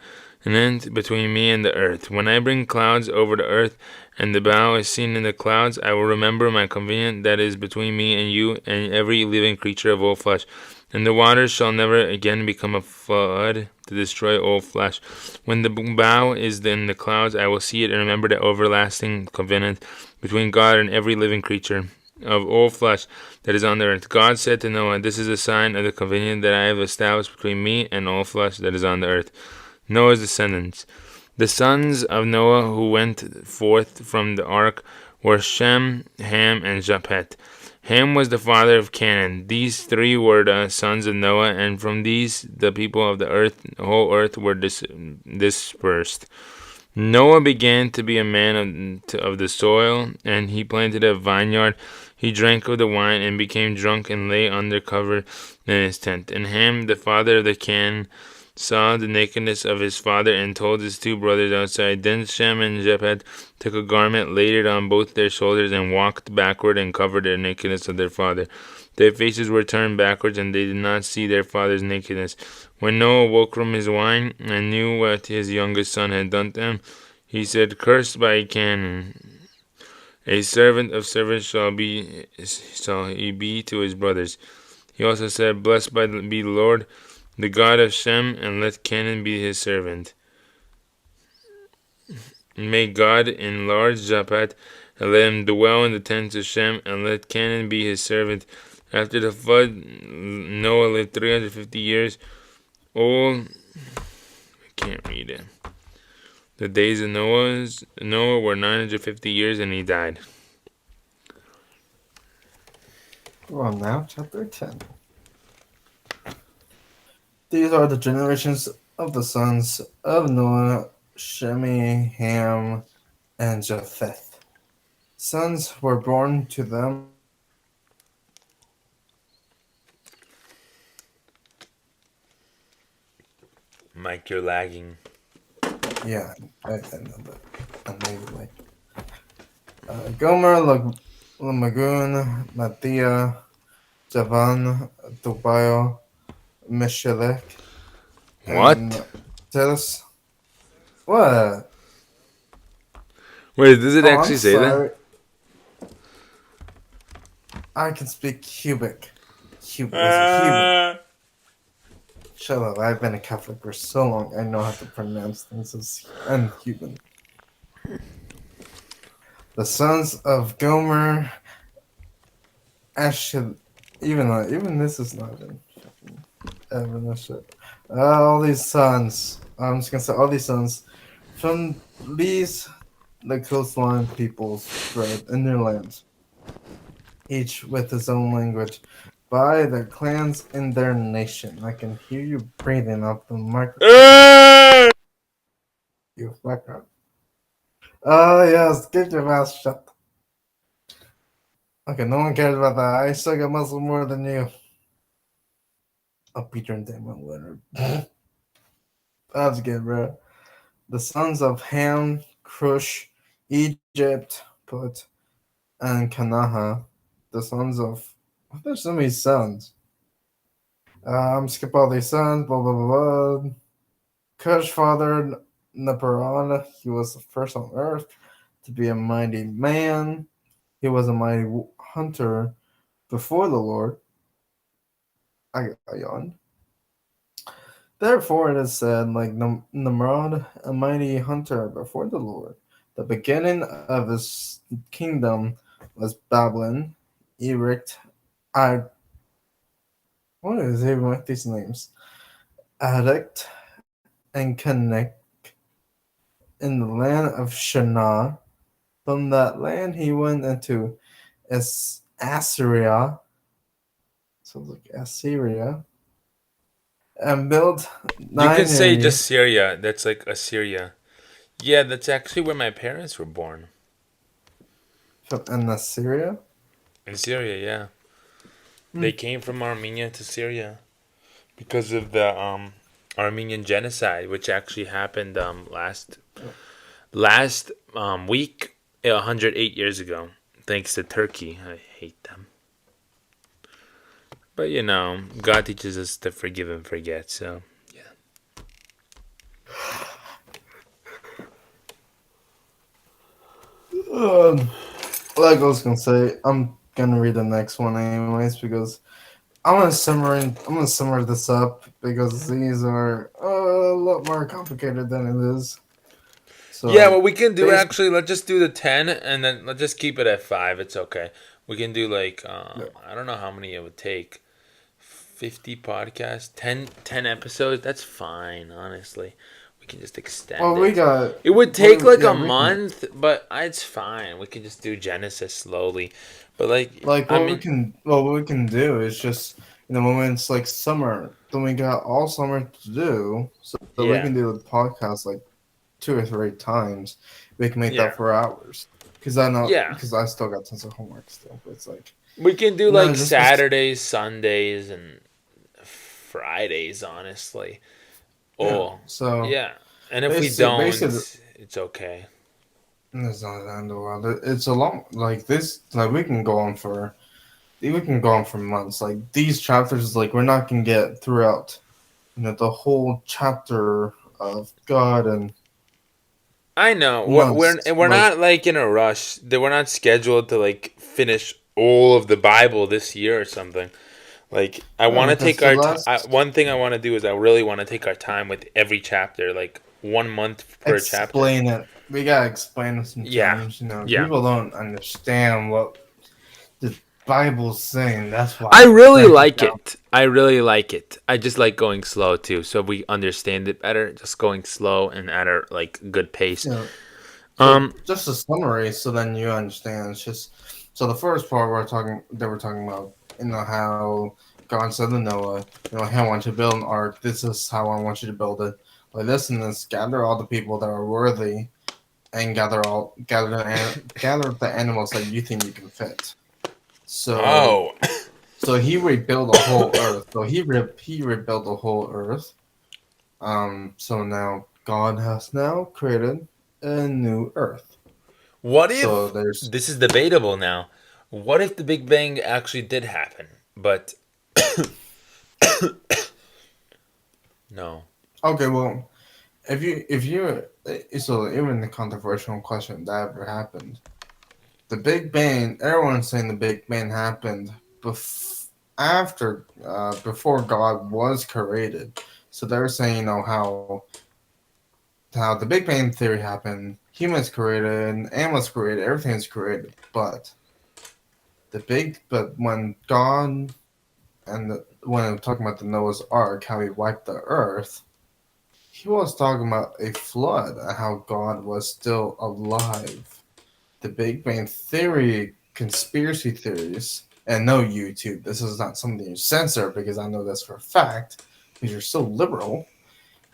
between me and the earth. When I bring clouds over the earth, and the bow is seen in the clouds, I will remember my covenant that is between me and you and every living creature of all flesh. And the waters shall never again become a flood to destroy all flesh. When the bow is in the clouds, I will see it and remember the everlasting covenant between God and every living creature of all flesh that is on the earth. God said to Noah, This is a sign of the covenant that I have established between me and all flesh that is on the earth. Noah's descendants. The sons of Noah who went forth from the ark were Shem, Ham, and Japheth. Ham was the father of Canaan. These three were the sons of Noah, and from these the people of the earth, the whole earth, were dispersed. Noah began to be a man of the soil, and he planted a vineyard. He drank of the wine and became drunk and lay under cover in his tent. And Ham, the father of the Canaan, saw the nakedness of his father and told his two brothers outside. Then Shem and Japheth took a garment, laid it on both their shoulders, and walked backward and covered the nakedness of their father. Their faces were turned backwards, and they did not see their father's nakedness. When Noah woke from his wine and knew what his youngest son had done to him, he said, Cursed by Canaan, a servant of servants shall he be to his brothers. He also said, Blessed be the Lord, the God of Shem, and let Canaan be his servant. May God enlarge Japheth, and let him dwell in the tents of Shem, and let Canaan be his servant. After the flood, Noah lived 350 years old. I can't read it. The days of Noah were 950 years, and he died. Well, now, chapter 10. These are the generations of the sons of Noah, Shemi, Ham, and Japheth. Sons were born to them. Mike, you're lagging. Yeah, I know that. Amazingly. Gomer, Lamagoon, Mathia, Javan, Tobiah, Meshelek, and What? Telis. What? Wait, does it Oh, I'm actually say that? sorry. I can speak cubic. Cubic. Shut up, I've been a Catholic for so long, I know how to pronounce things as unhuman. The sons of Gomer, Ashel, even this is not even shit. All these sons, I'm just gonna say all these sons, from these, the coastline peoples spread in their lands, each with his own language, by their clans in their nation. I can hear you breathing off the microphone. You fucker. Oh, yes, get your mouth shut. Okay, no one cares about that. I still got muscle more than you. I'll beat your damn winner. That's good, bro. The sons of Ham, Cush, Egypt, Put, and Kanaha. The sons of. There's so many sons. Skip all these sons, blah, blah, blah, blah. Cush fathered Neparan. He was the first on earth to be a mighty man. He was a mighty hunter before the Lord. I yawned. Therefore, it is said, like Nimrod, a mighty hunter before the Lord. The beginning of his kingdom was Babylon, Erect, I. What is even with these names? Addict and Connect in the land of Shinar. From that land, he went into Assyria. Sounds like Assyria. And built You can say Nineveh just Syria. That's like Assyria. Yeah, that's actually where my parents were born. in Assyria. In Syria, yeah. Hmm. They came from Armenia to Syria because of the Armenian genocide, which actually happened last week, 108 years ago, thanks to Turkey. I hate them. But God teaches us to forgive and forget. So yeah. Um, like I was gonna say, I'm gonna read the next one anyways because I'm gonna simmer this up because these are a lot more complicated than it is. Yeah, So what we can do basically, actually, let's just do the 10 and then let's just keep it at 5. It's okay. We can do like, I don't know how many it would take. 50 podcasts, 10 episodes. That's fine, honestly. We can just extend well, we it. got, It would take like yeah, a we can month, but it's fine. We can just do Genesis slowly. But like, like I mean, what we can do is just when it's like summer, then we got all summer to do, so that we yeah, can do the podcast like 2 or 3 times. We can make that yeah, 4 hours because I know yeah. because I still got tons of homework still. But it's like We can do no, like just for Saturdays, Sundays, and Fridays, honestly. yeah. Oh, So yeah. And if we basically, don't, it's okay. it's not the end of the world. It's a long like this. Like we can go on for months. Like these chapters, like we're not gonna get throughout. The whole chapter of God and I know months. we're Like not like in a rush. That we're not scheduled to like finish all of the Bible this year or something. Like I no, want to because take the our time. last One thing I want to do is I really want to take our time with every chapter, like 1 month per chapter. explain it. We gotta explain it Yeah, sometimes. yeah. People don't understand what the Bible's saying. That's why I I really break it like down. it. I really like it. I just like going slow too, so we understand it better. Just going slow and at a like good pace. You know, so Um, just a summary, so then you understand. It's just so the first part we're talking about, how God said to Noah, hey, I want you to build an ark. This is how I want you to build it. Like this and this, gather all the people that are worthy, and gather the animals that you think you can fit. So oh, he rebuilt the whole earth. So he rebuilt the whole earth. So now God has now created a new earth. what So if there's this is debatable now? What if the Big Bang actually did happen, but no? okay. Well, if you so even the controversial question that ever happened, the Big Bang. Everyone's saying the Big Bang happened before God was created. So they're saying how the Big Bang theory happened. Humans created, animals created, everything's created, but when God when I'm talking about the Noah's Ark, how he wiped the earth, he was talking about a flood, how God was still alive. The Big Bang Theory conspiracy theories, and no YouTube, this is not something you censor because I know this for a fact, because you're so liberal.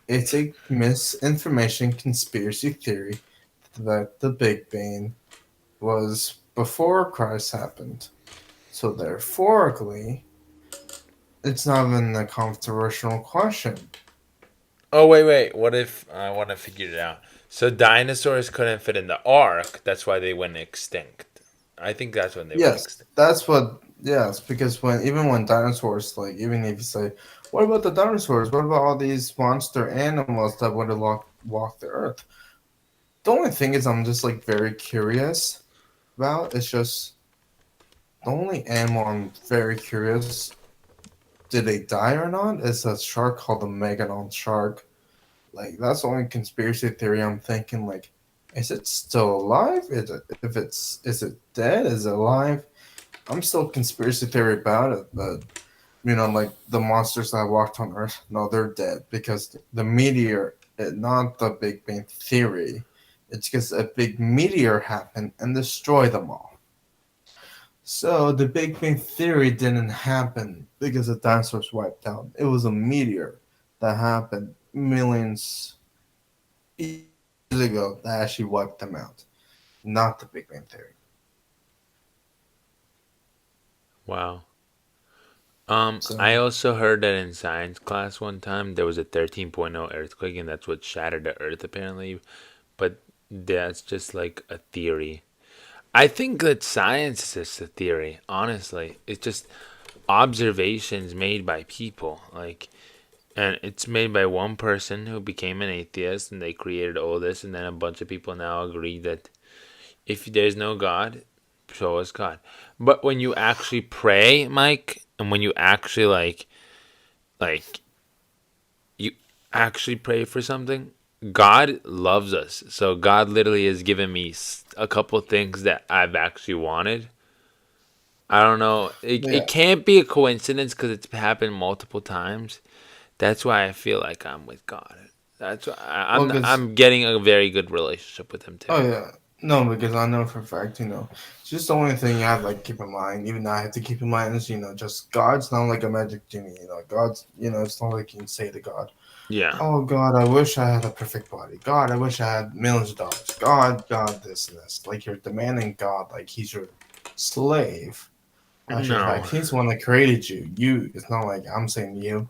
It's a misinformation conspiracy theory that the Big Bang was before Christ happened. So, therefore, it's not even a controversial question. Oh wait. What if I want to figure it out? So dinosaurs couldn't fit in the ark. That's why they went extinct. I think that's when they went Yes, extinct. yes, because when dinosaurs, like, even if you say, what about the dinosaurs? What about all these monster animals that would have walked the earth? The only thing is, I'm just like very curious about. It's just the only animal I'm very curious. Did they die or not? Is a shark called the megalodon shark. Like that's the only conspiracy theory I'm thinking. Like, is it still alive? Is it dead? Is it alive? I'm still conspiracy theory about it, but like the monsters that walked on Earth, no, they're dead because the meteor, not the Big Bang theory. It's because a big meteor happened and destroyed them all. So the Big Bang theory didn't happen because the dinosaurs wiped out. It was a meteor that happened millions years ago that actually wiped them out, not the Big Bang theory. Wow. I So, also heard that in science class one time there was a 13.0 earthquake, and that's what shattered the Earth apparently. But that's just like a theory. I think that science is just a theory. Honestly, it's just observations made by people. And it's made by one person who became an atheist, and they created all this, and then a bunch of people now agree that if there's no God, so is God. But when you actually pray, Mike, and when you actually like you actually pray for something, God loves us. So God literally has given me a couple things that I've actually wanted. I don't know. It yeah. can't be a coincidence because it's happened multiple times. That's why I feel like I'm with God. That's why Well, because I'm getting a very good relationship with Him too. oh yeah, no, because I know for a fact, it's just the only thing you have to like keep in mind. Even I have to keep in mind is, just God's not like a magic genie. God's, it's not like you can say to God, Yeah. "Oh God, I wish I had a perfect body. God, I wish I had millions of dollars. God, this and this." Like you're demanding God, like He's your slave. Actually, in No. fact, He's the one that created you. It's not like I'm saying to you,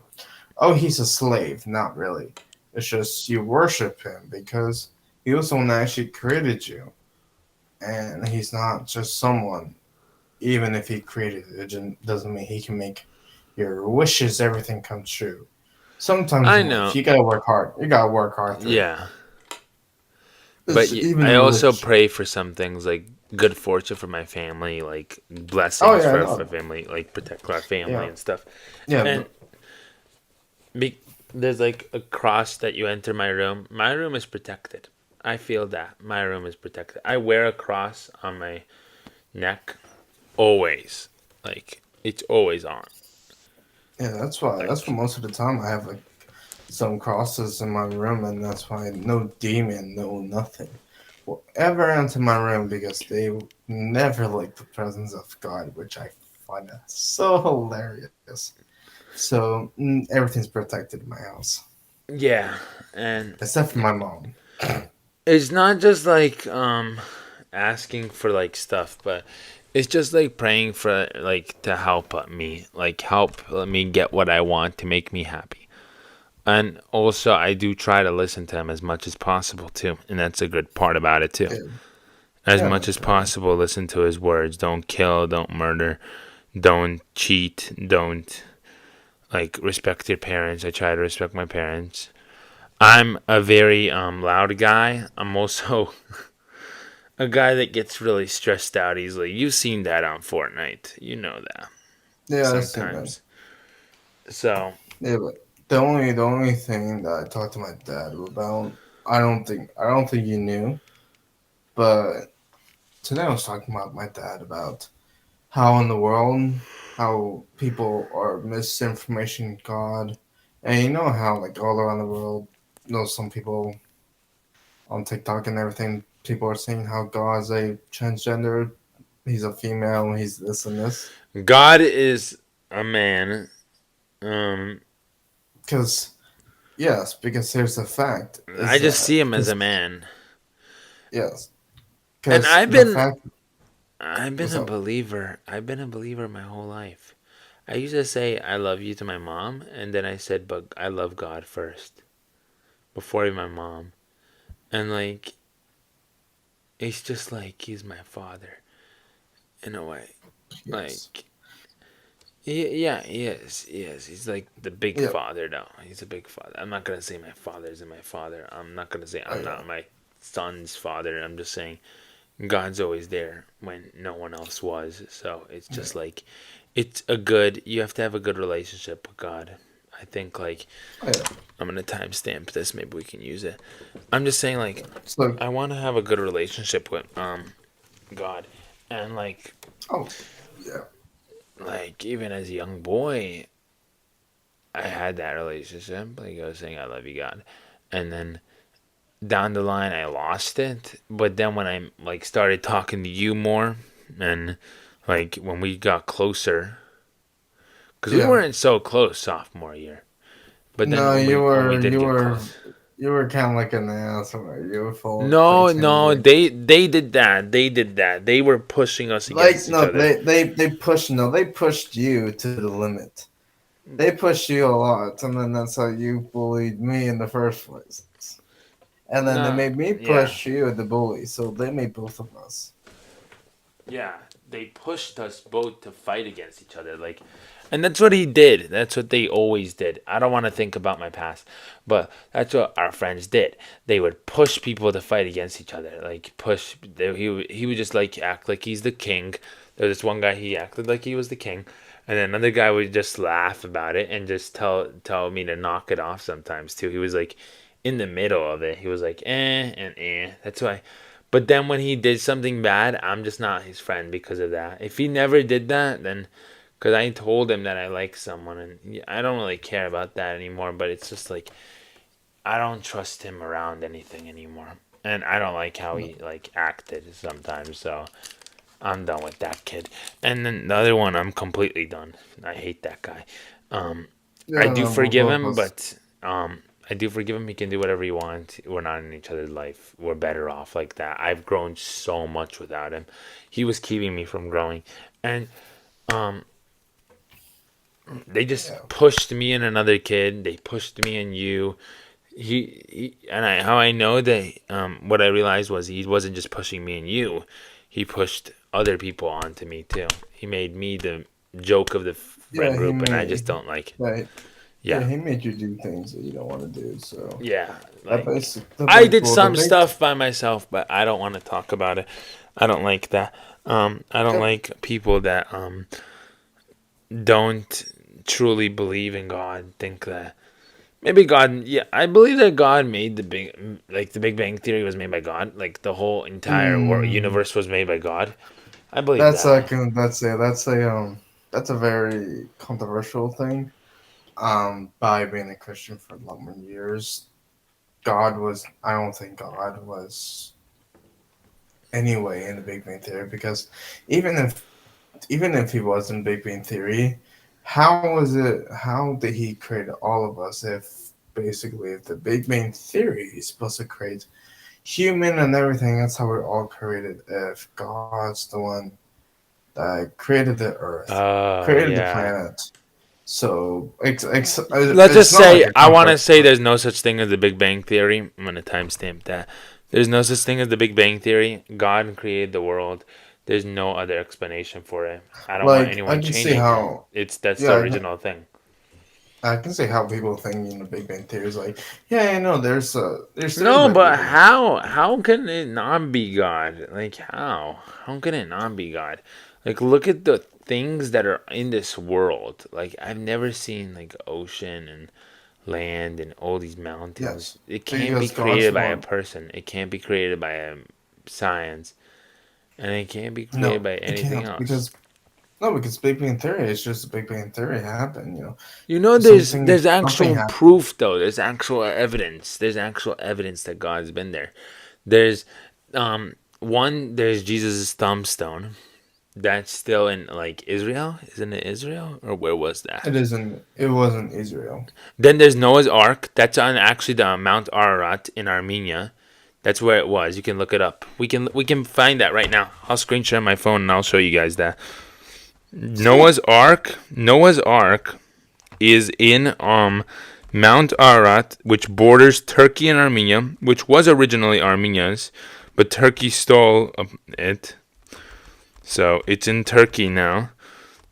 "Oh, He's a slave." Not really. It's just you worship Him because He was the one that actually created you, and He's not just someone. Even if He created it, doesn't mean He can make your wishes everything come true. Sometimes I in life know. you gotta work hard. You gotta work hard through it. Yeah. But It's even I in also religion. pray for some things like good fortune for my family, like Oh blessings yeah, for no, family, like protect our family yeah, and stuff. yeah, And but be, there's like a cross that you enter my room. My room is protected. I feel that my room is protected. I wear a cross on my neck always. Like it's always on. yeah. That's why. That's Like what most of the time I have like some crosses in my room, and that's why no demon, no nothing will ever enter my room because they never like the presence of God, which I find that so hilarious. So everything's protected in my house, yeah, and except for my mom. it's not just like asking for like stuff, but it's just like praying for like to help me, like help me get what I want to make me happy. And also I do try to listen to him as much as possible too, and that's a good part about it too. Yeah, As yeah, much as definitely. possible, listen to his words. Don't kill, don't murder, don't cheat, don't like respect your parents. I try to respect my parents. I'm a very loud guy. I'm also a guy that gets really stressed out easily. You've seen that on Fortnite. You know that Yeah, I've seen that. sometimes. So, Yeah, but the only thing that I talked to my dad about, I don't think you knew, but today I was talking about my dad about how in the world how people are misinformation God, and you know how like all around the world, some people on TikTok and everything, people are saying how God's a transgender, he's a female, he's this and this, God is a man. Um, because yes, because here's the fact I is just that see him as because a man. yes, And because the fact I've been was a up. believer. I've been a believer my whole life. I used to say I love you to my mom, and then I said, but I love God first before my mom. And like, it's just like he's my father in a way. Yes. Like, yeah, he is. He is. He's like the big Yeah. father, though. He's a big father. I'm not gonna say my father isn't my father. I'm not gonna say Oh I'm yeah. not my son's father. I'm just saying God's always there when no one else was. So it's Yeah. just like it's a good. You have to have a good relationship with God. I think like Oh yeah. I'm gonna timestamp this. Maybe we can use it. I'm just saying like So I want to have a good relationship with God, and oh yeah. like even as a young boy, I had that relationship. Like I was saying, I love you, God, and then down the line, I lost it. But then when I like started talking to you more, and like when we got closer, because we Yeah. weren't so close sophomore year, but then No, when you we were did you get were close, You were kind of like an asshole. You were full of No, no, pretending. they did that. They did that. They were pushing us Like against each no, other. they pushed you to the limit. They pushed you a lot, and then that's how you bullied me in the first place. And then they No, made me yeah. push you, the bully. So they made both of us. Yeah, they pushed us both to fight against each other. Like, and that's what he did. That's what they always did. I don't want to think about my past, but that's what our friends did. They would push people to fight against each other. Like push. He would just like act like he's the king. There was this one guy, he acted like he was the king, and then another guy would just laugh about it and just tell me to knock it off. Sometimes too, he was like in the middle of it. He was like and eh. That's why. But then when he did something bad, I'm just not his friend because of that. If he never did that, then because I told him that I like someone, and I don't really care about that anymore. But it's just like I don't trust him around anything anymore, and I don't like how he like acted sometimes. So I'm done with that kid. And then the other one, I'm completely done. I hate that guy. Um, I Yeah, do no, we're forgive both of him, us. but I do forgive him. He can do whatever he wants. We're not in each other's life. We're better off like that. I've grown so much without him. He was keeping me from growing, and um, they just Yeah, pushed me and another kid. They pushed me and you. How I know that what I realized was he wasn't just pushing me and you. He pushed other people onto me too. He made me the joke of the friend yeah, group, and I just don't like. right. Yeah, Yeah, he made you do things that you don't want to do. So yeah. that Like basic, the I big, did well, the some big, stuff by myself, but I don't want to talk about it. I don't like that. I don't yep, like people that don't truly believe in God. Think that maybe God. Yeah, I believe that God made the Big Bang Theory was made by God. Like the whole entire mm, universe was made by God. I believe that's that. like that's a very controversial thing. By being a Christian for a lot more years, I don't think God was anyway in the Big Bang Theory because even if even if he was in Big Bang Theory, how did he create all of us if basically if the Big Bang Theory is supposed to create human and everything, that's how we're all created. If God's the one that created the Earth, Oh created the yeah. planet, so Let's it's just not like say a I want to complex say thing. there's no such thing as the Big Bang Theory. I'm gonna timestamp that. There's no such thing as the Big Bang Theory. God created the world. There's no other explanation for it. I don't want Like I anyone can see changing it. how, That's the yeah, original thing. I can see how people think in the Big Bang Theory is like, yeah, I know there's theories No, by but people. how can it not be God? Like how can it not be God? Like look at the things that are in this world. Like I've never seen like ocean and land and all these mountains. Yes, It can't be because God's created the by a one. person. It can't be created by a science, and it can't be created No, by it anything can't else. because no, because Big Bang Theory is just a Big Bang Theory happened. You know, Something there's something actual happened. proof though. There's actual evidence. There's actual evidence that God's been there. There's there's Jesus' thumbstone. That's still in like Israel. Isn't it Israel or where was that? It isn't. It wasn't Israel. Then there's Noah's Ark. That's on actually the Mount Ararat in Armenia. That's where it was. You can look it up. We can find that right now. I'll screen share my phone and I'll show you guys that. Noah's Ark. Noah's Ark is in Mount Ararat, which borders Turkey and Armenia, which was originally Armenia's, but Turkey stole it. So it's in Turkey now.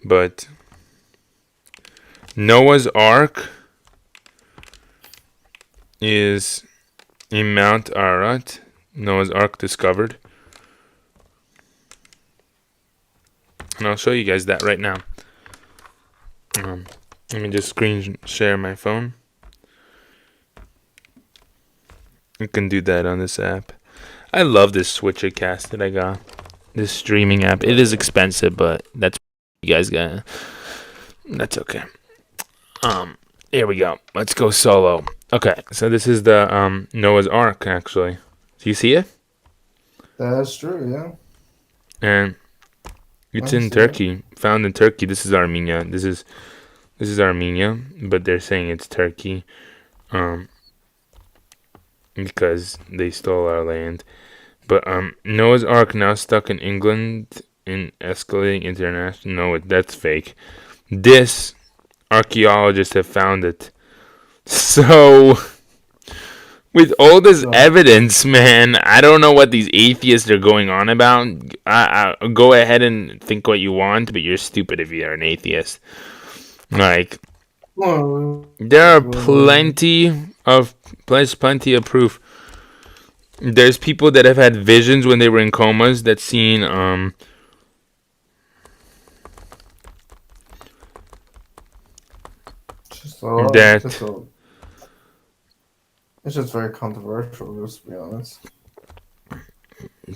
But Noah's Ark is in Mount Ararat. Noah's Ark discovered. And I'll show you guys that right now. Let me just screen share my phone. You can do that on this app. I love this Switcher cast that I got. This streaming app. It is expensive, but that's you guys got. That's okay. Here we go. Let's go solo. Okay, so this is the Noah's Ark actually. Do you see it? That's true. Yeah, And it's I in see it. Turkey. Found in Turkey. This is Armenia. This is Armenia, but they're saying it's Turkey. Um because they stole our land. But Noah's Ark now stuck in England in escalating international. No, that's fake. This archaeologists have found it. So with all this evidence, man, I don't know what these atheists are going on about. Go ahead and think what you want, but you're stupid if you're an atheist. Like, there are plenty of proof. There's people that have had visions when they were in comas that seen it's just very controversial, just to be honest.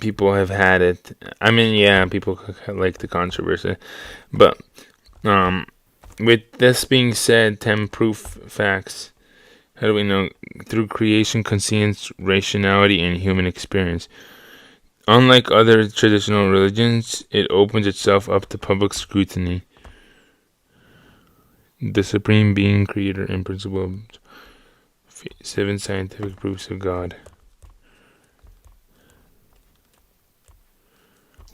People have had it. I mean, yeah, people like the controversy, but with this being said, 10 proof facts. How do we know? Through creation, conscience, rationality, and human experience. Unlike other traditional religions, it opens itself up to public scrutiny. The supreme being, creator, and principle of 7 scientific proofs of God.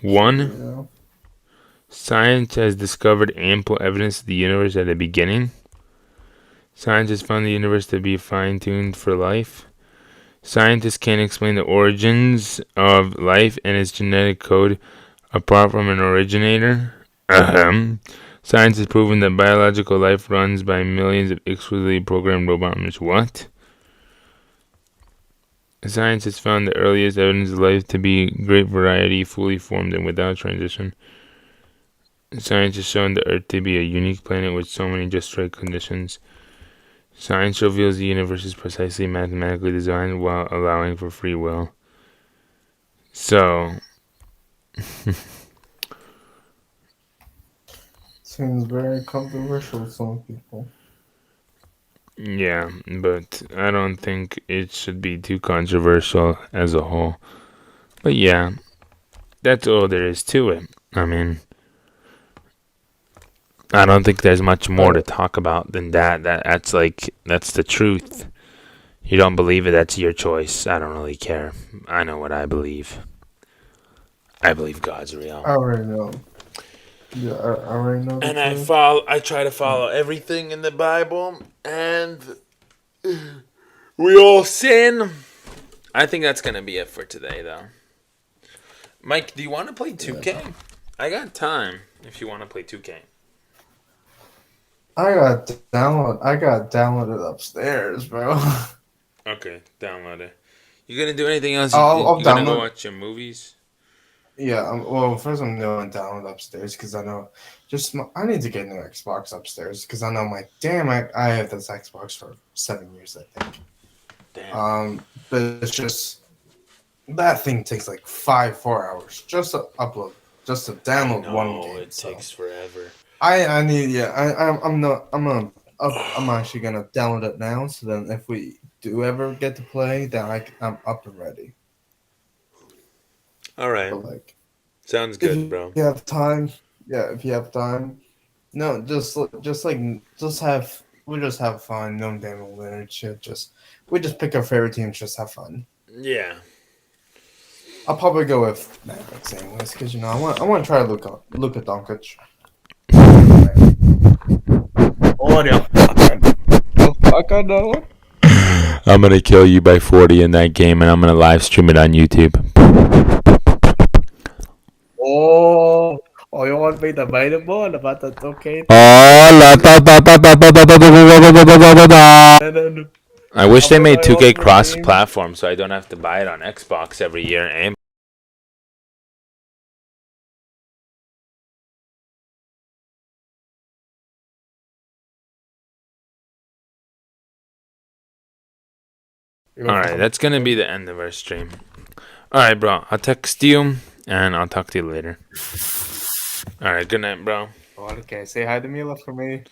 1. Science has discovered ample evidence of the universe at the beginning. Science has found the universe to be fine-tuned for life. Scientists can't explain the origins of life and its genetic code apart from an originator. Science has proven that biological life runs by millions of exquisitely programmed robot arms. What? Science has found the earliest evidence of life to be great variety, fully formed and without transition. Science has shown the Earth to be a unique planet with so many just right conditions. Science reveals the universe is precisely mathematically designed while allowing for free will. So, seems very controversial to some people. Yeah, but I don't think it should be too controversial as a whole. But yeah, that's all there is to it. I mean, I don't think there's much more to talk about than that. That's the truth. You don't believe it, that's your choice. I don't really care. I know what I believe. I believe God's real. I already know. Yeah, I already know. And I try to follow everything in the Bible, and we all sin. I think that's gonna be it for today, though. Mike, do you want to play 2K? Yeah. I got time if you want to play 2K. I got downloaded upstairs, bro. Okay, download it. You gonna do anything else? You gonna go watch your movies? Yeah, well, first I'm doing download upstairs because I know I need to get a new Xbox upstairs because I know I have this Xbox for 7 years, I think. Damn. But it's just that thing takes like 4 hours just to upload, just to download one game. It takes forever. I'm actually gonna download it now, so then if we do ever get to play, then I'm up and ready. All right. But sounds good, bro. If you have time, if you have time. No, just have fun. No damn weird shit. We just pick our favorite teams, just have fun. Yeah. I'll probably go with Mavericks anyways, because I want to try Luka Doncic. I'm gonna kill you by 40 in that game, and I'm gonna live stream it on YouTube. You want me to buy the ball about that? Okay. I wish they made 2K cross-platform so I don't have to buy it on Xbox every year. Alright, that's gonna be the end of our stream. Alright, bro. I'll text you, and I'll talk to you later. Alright, good night, bro. Okay, say hi to Mila for me.